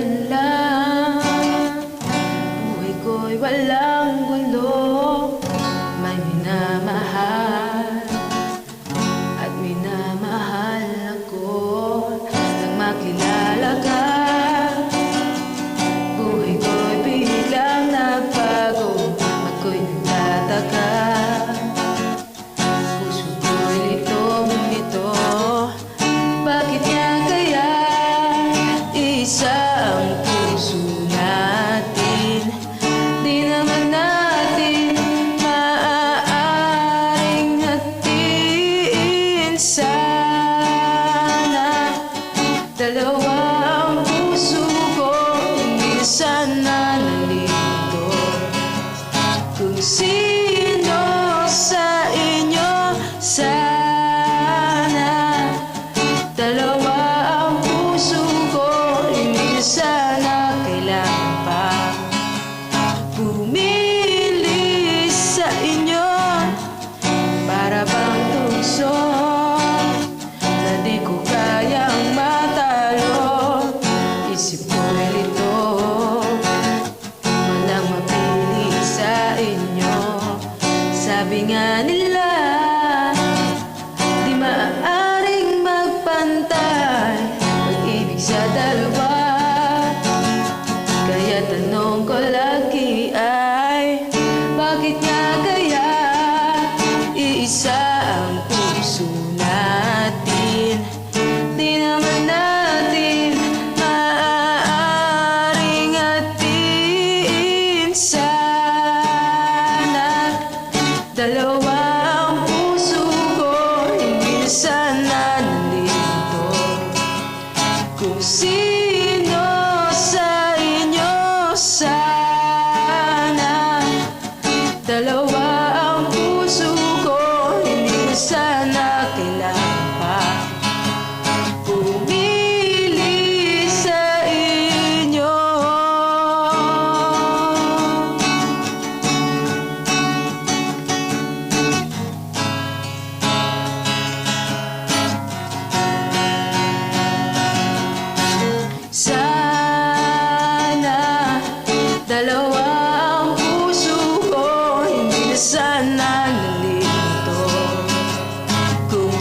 man lang. Buhay ko'y walang gulo, may minamahal at minamahal ako. Nang makilala ka, buhay ko'y biglang nagbago, ako'y nagtataka. Puso ko'y litong-lito, bakit nga kaya isa ang puso natin? Di naman natin maaaring hatiin. Sana dalawa ang puso ko, hindi sana nalito. Kung sino sa inyo, sana dalawa ang puso ko, hindi sana kailangan pa pumili sa inyo. Para bang tukso na di ko kayang matalo, isip ko'y lito, walang mapili sa inyo. Sabi nga nila, di maaaring magpantay pag-ibig sa dalawa. Kaya tanong ko lagi ay, bakit nga kaya iisa ang puso natin? Di naman natin maaaring hatiin. Sana dalawa ang puso ko, hindi sana nalito. Kung sino sa inyo, sana dalawa ang puso ko, hindi sana kailangan pa pumili sa inyo. Sana dalawa ang puso ko, hindi sana nalito. Kung